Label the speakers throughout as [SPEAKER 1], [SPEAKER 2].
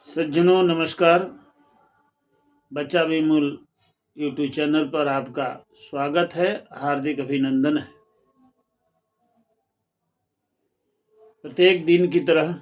[SPEAKER 1] सज्जनों नमस्कार। बच्चा विमूल यूट्यूब चैनल पर आपका स्वागत है, हार्दिक अभिनंदन है। प्रत्येक दिन की तरह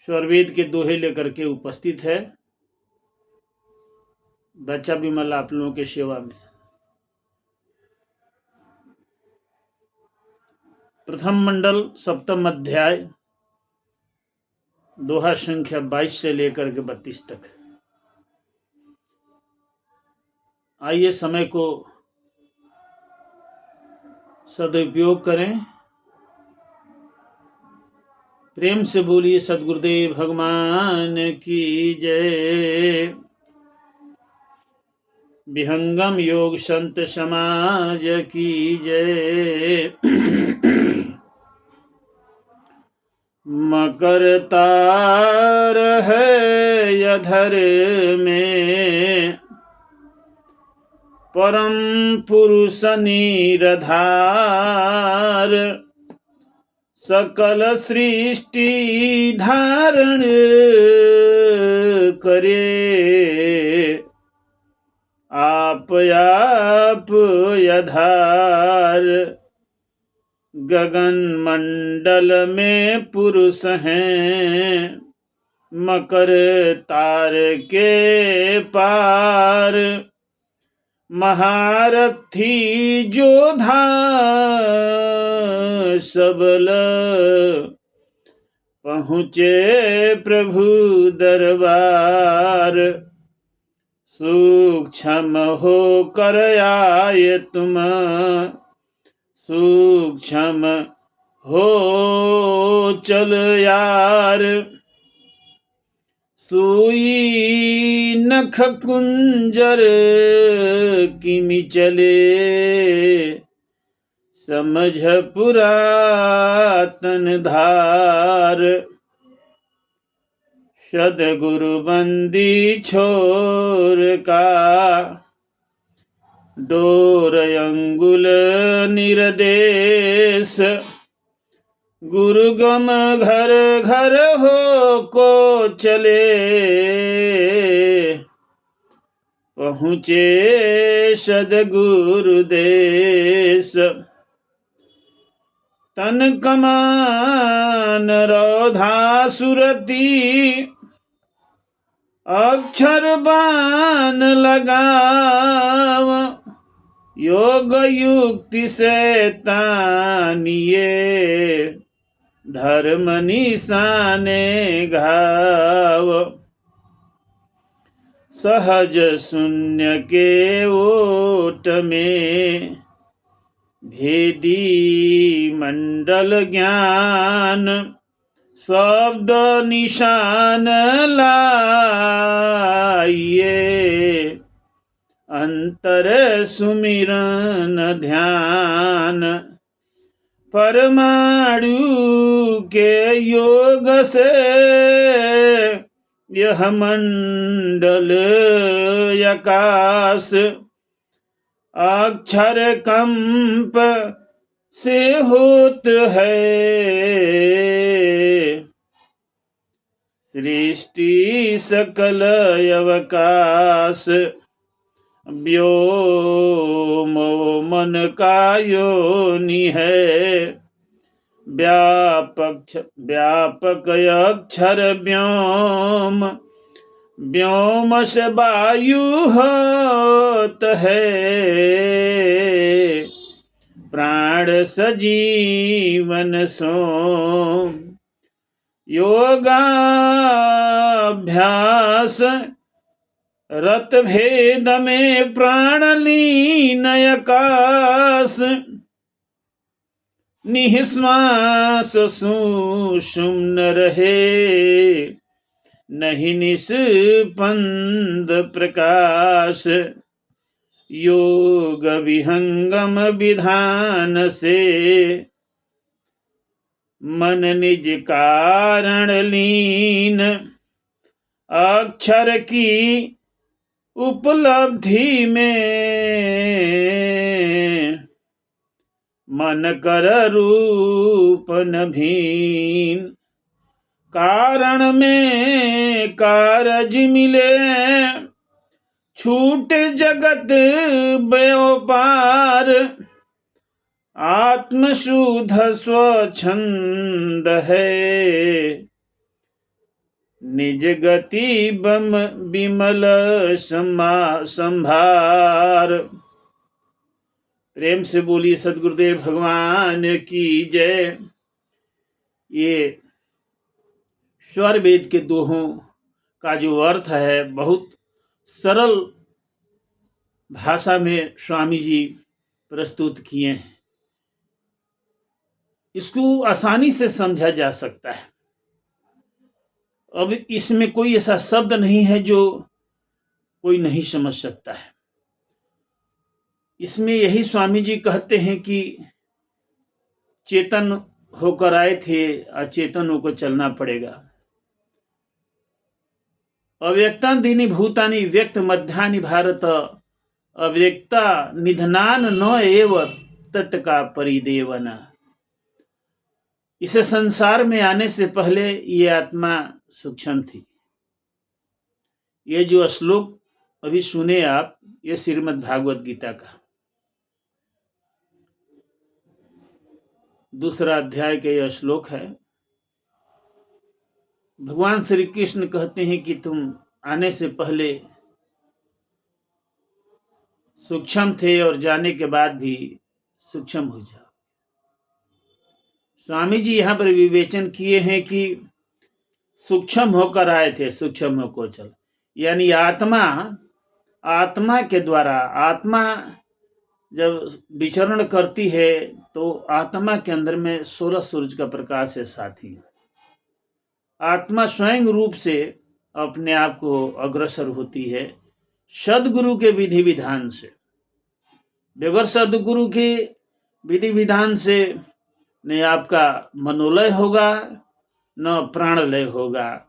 [SPEAKER 1] स्वरवेद के दोहे लेकर के उपस्थित है बच्चा विमल आप लोगों के सेवा में। प्रथम मंडल सप्तम अध्याय दोहा संख्या 22 से लेकर के 32 तक। आइए समय को सदुपयोग करें। प्रेम से बोलिए सद्गुरुदेव भगवान की जय। विहंगम योग संत समाज की जय। मकर तार है अधर में परम पुरुष निरधार। सकल सृष्टि धारण करे आप आधार। गगन मंडल में पुरुष हैं मकर तार के पार। महारथी जोधा सबल पहुँचे प्रभु दरबार। सूक्ष्म हो कर आए तुम सूक्ष्म हो चल यार। सुई नख कुंजर किमि चले समझ पुरातन धार। सद्गुरु बंदी छोर का डोर अंगुल निर्देश। गुरुगम घर घर हो को चले पहुँचे सद्गुरु देश। तन कमान रौधा सुरती अक्षर बाण लगाव। योग युक्ति से तानिए धर्म निशाने घाव। सहज शून्य के ओट में भेदी मंडल ज्ञान। शब्द निशान लाइए अंतर सुमिरन ध्यान। परमाणु के योग से यह मंडल आकाश। अक्षर कंप से होत है सृष्टि सकल अवकाश। व्योम मन का योनि है व्यापक अक्षर व्योम। व्योम से वायु होत है प्राण सजीवन सोम। योगाभ्यास रत भेद में प्राण लीन आकाश। निःश्वास सुषुम्न रहे नहीं निस्पंद प्रकाश। योग विहंगम विधान से मन निज कारण लीन। अक्षर की उपलब्धि में मन कर रूप न भीन। कारण में कारज मिले, छूट जगत व्यापार, आत्मशुद्ध स्वच्छंद है, निज गति बम विमल संभार। प्रेम से बोली सदगुरुदेव भगवान की जय। ये स्वर वेद के दोहों का जो अर्थ है बहुत सरल भाषा में स्वामी जी प्रस्तुत किए हैं। इसको आसानी से समझा जा सकता है। अब इसमें कोई ऐसा शब्द नहीं है जो कोई नहीं समझ सकता है। इसमें यही स्वामी जी कहते हैं कि चेतन होकर आए थे, अचेतन होकर चलना पड़ेगा। अव्यक्तादीनि भूतानि व्यक्त मध्यानि भारत, अव्यक्ता निधनान न एव तत्का परिदेवना। इसे संसार में आने से पहले ये आत्मा सूक्ष्म थी। ये जो श्लोक अभी सुने आप, ये श्रीमद् भागवत गीता का 2 अध्याय का यह श्लोक है। भगवान श्री कृष्ण कहते हैं कि तुम आने से पहले सूक्ष्म थे और जाने के बाद भी सूक्ष्म हो जाओ। स्वामी जी यहाँ पर विवेचन किए हैं कि सूक्ष्म होकर आए थे, सूक्ष्म होकर चल, यानी आत्मा के द्वारा, आत्मा जब विचरण करती है तो आत्मा के अंदर में 16 सूरज का प्रकाश है साथी। आत्मा स्वयं रूप से अपने आप को अग्रसर होती है सदगुरु के विधि विधान से। बगैर सदगुरु के विधि विधान से न आपका मनोलय होगा न प्राणलय होगा।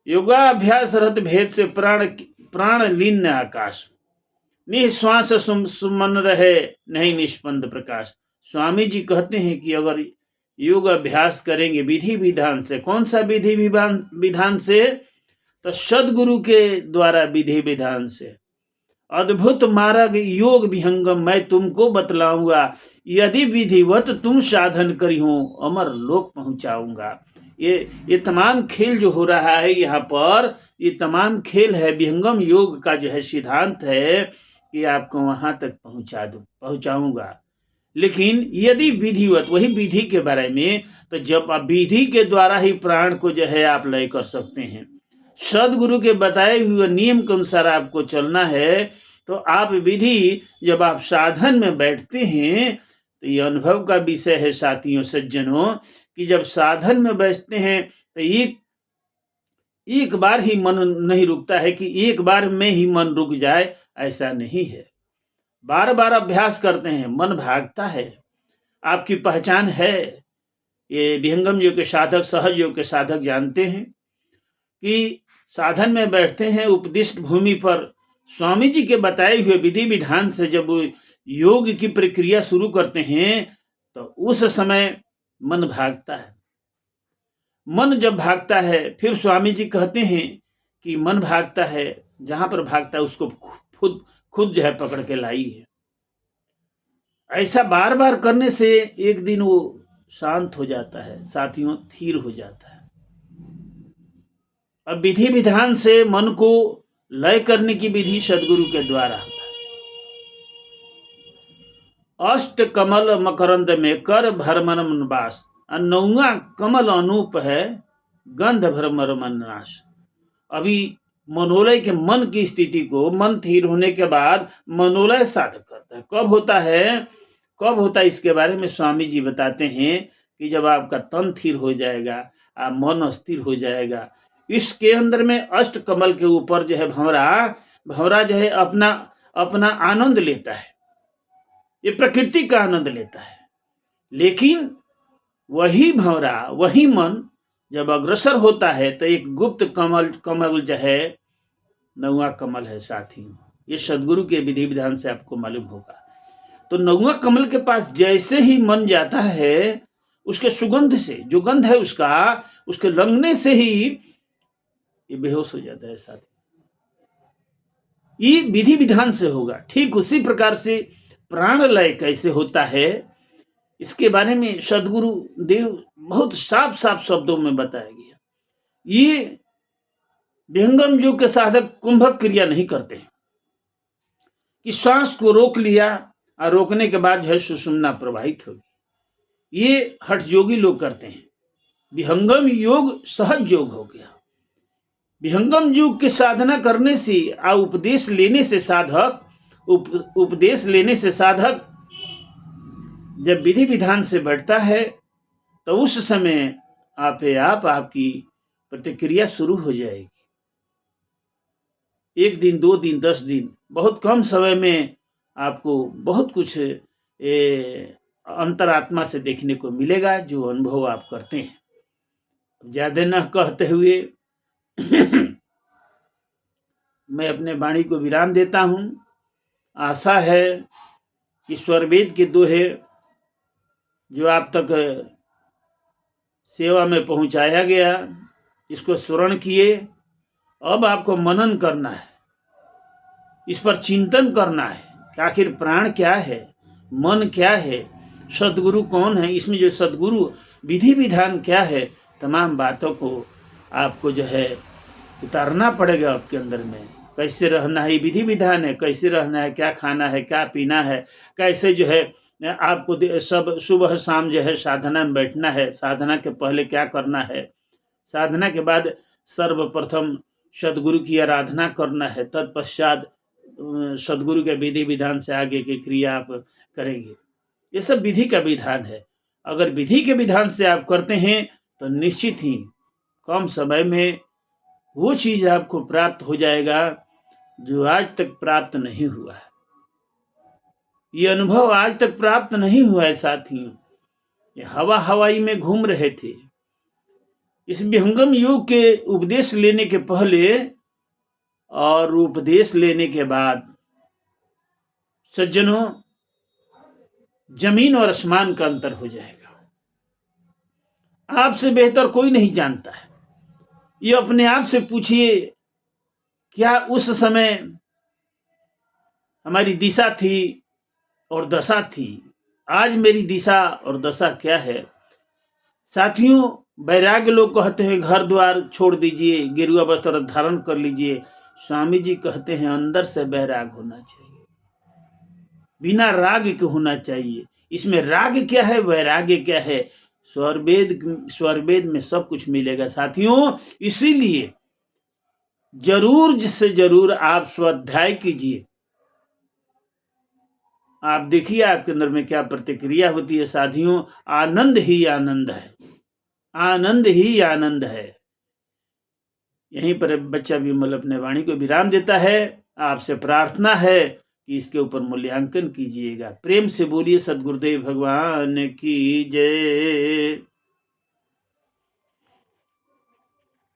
[SPEAKER 1] योगाभ्यास रत भेद से प्राण लीन आकाश, निश्वास सुमन रहे नहीं निष्पंद प्रकाश। स्वामी जी कहते हैं कि अगर योग अभ्यास करेंगे विधि विधान से, कौन सा विधि विधान से? तो सदगुरु के द्वारा विधि विधान से। अद्भुत मार्ग योग विहंगम मैं तुमको बतलाऊंगा, यदि विधिवत तुम साधन करी हो अमर लोक पहुंचाऊंगा। ये तमाम खेल जो हो रहा है यहाँ पर, ये तमाम खेल है विहंगम योग का जो है सिद्धांत है कि आपको वहां तक पहुंचाऊंगा। लेकिन यदि विधिवत, वही विधि के बारे में, तो जब आप विधि के द्वारा ही प्राण को जो है आप लय कर सकते हैं। सदगुरु के बताए हुए नियम के अनुसार आपको चलना है। तो आप विधि, जब आप साधन में बैठते हैं तो ये अनुभव का विषय है साथियों सज्जनों कि जब साधन में बैठते हैं तो एक बार ही मन नहीं रुकता है कि एक बार में ही मन रुक जाए, ऐसा नहीं है। बार बार अभ्यास करते हैं, मन भागता है। आपकी पहचान है। ये विहंगम योग के साधक, सहज योग के साधक जानते हैं कि साधन में बैठते हैं उपदिष्ट भूमि पर, स्वामी जी के बताए हुए विधि विधान से जब योग की प्रक्रिया शुरू करते हैं तो उस समय मन भागता है। मन जब भागता है, फिर स्वामी जी कहते हैं कि मन भागता है, जहां पर भागता है उसको खुद जो है पकड़ के लाई है। ऐसा बार बार करने से एक दिन वो शांत हो जाता है साथियों, स्थिर हो जाता है। अब विधि विधान से मन को लय करने की विधि सदगुरु के द्वारा होता है। अष्ट कमल मकरंद में कर भरमर मन वास, 9वां कमल अनूप है गंध भ्रमर मन नाश। अभी मनोलय के मन की स्थिति को, मन स्थिर होने के बाद मनोलय साधक करता है। कब होता है इसके बारे में स्वामी जी बताते हैं कि जब आपका तन स्थिर हो जाएगा, आप मन स्थिर हो जाएगा। इसके अंदर में अष्ट कमल के ऊपर जो है भंवरा जो है अपना आनंद लेता है, ये प्रकृति का आनंद लेता है। लेकिन वही भंवरा, वही मन जब अग्रसर होता है तो एक गुप्त कमल जो है 9वां कमल है साथियों। ये सदगुरु के विधि विधान से आपको मालूम होगा। तो 9वां कमल के पास जैसे ही मन जाता है, उसके सुगंध से, जो गंध है उसका, उसके लगने से ही ये बेहोश हो जाता है साथी। ये विधि विधान से होगा। ठीक उसी प्रकार से प्राण लय कैसे होता है, इसके बारे में सदगुरु देव बहुत साफ साफ शब्दों में बताया गया। ये विहंगम योग के साधक कुंभक क्रिया नहीं करते हैं कि श्वास को रोक लिया और रोकने के बाद जो है सुषुम्ना प्रवाहित होगी। ये हठ योगी लोग करते हैं। विहंगम योग सहज योग हो गया। विहंगम योग की साधना करने से उपदेश लेने से साधक जब विधि विधान से बढ़ता है तो उस समय आप आपकी प्रतिक्रिया शुरू हो जाएगी। 1 दिन, 2 दिन, 10 दिन, बहुत कम समय में आपको बहुत कुछ अंतरात्मा से देखने को मिलेगा, जो अनुभव आप करते हैं। ज्यादा न कहते हुए मैं अपने वाणी को विराम देता हूं। आशा है कि स्वरवेद के दोहे जो आप तक सेवा में पहुंचाया गया, इसको स्मरण किए। अब आपको मनन करना है, इस पर चिंतन करना है कि आखिर प्राण क्या है, मन क्या है, सदगुरु कौन है, इसमें जो सदगुरु विधि विधान क्या है, तमाम बातों को आपको जो है उतारना पड़ेगा आपके अंदर में। कैसे रहना है, विधि विधान है, कैसे रहना है, क्या खाना है, क्या पीना है, कैसे जो है आपको सब सुबह शाम जो है साधना में बैठना है, साधना के पहले क्या करना है, साधना के बाद सर्वप्रथम सदगुरु की आराधना करना है, तत्पश्चात सदगुरु के विधि विधान से आगे की क्रिया आप करेंगे। ये सब विधि का विधान है। अगर विधि के विधान से आप करते हैं तो निश्चित ही कम समय में वो चीज आपको प्राप्त हो जाएगा जो आज तक प्राप्त नहीं हुआ है। ये अनुभव आज तक प्राप्त नहीं हुआ है साथियों। ये हवाई में घूम रहे थे। इस विहंगम योग के उपदेश लेने के पहले और उपदेश लेने के बाद सज्जनों, जमीन और आसमान का अंतर हो जाएगा। आपसे बेहतर कोई नहीं जानता है। ये अपने आप से पूछिए, क्या उस समय हमारी दिशा थी और दशा थी? आज मेरी दिशा और दशा क्या है? साथियों, वैराग्य लोग कहते हैं घर द्वार छोड़ दीजिए, गेरुआ वस्त्र धारण कर लीजिए। स्वामी जी कहते हैं अंदर से वैराग होना चाहिए, बिना राग के होना चाहिए। इसमें राग क्या है, वैराग्य क्या है, स्वरवेद में सब कुछ मिलेगा साथियों। इसीलिए जरूर जिससे जरूर आप स्वाध्याय कीजिए। आप देखिए आपके अंदर में क्या प्रतिक्रिया होती है साथियों। आनंद ही आनंद है, आनंद ही आनंद है। यहीं पर बच्चा विमल अपने वाणी को विराम देता है। आपसे प्रार्थना है कि इसके ऊपर मूल्यांकन कीजिएगा। प्रेम से बोलिए सद्गुरुदेव भगवान की जय।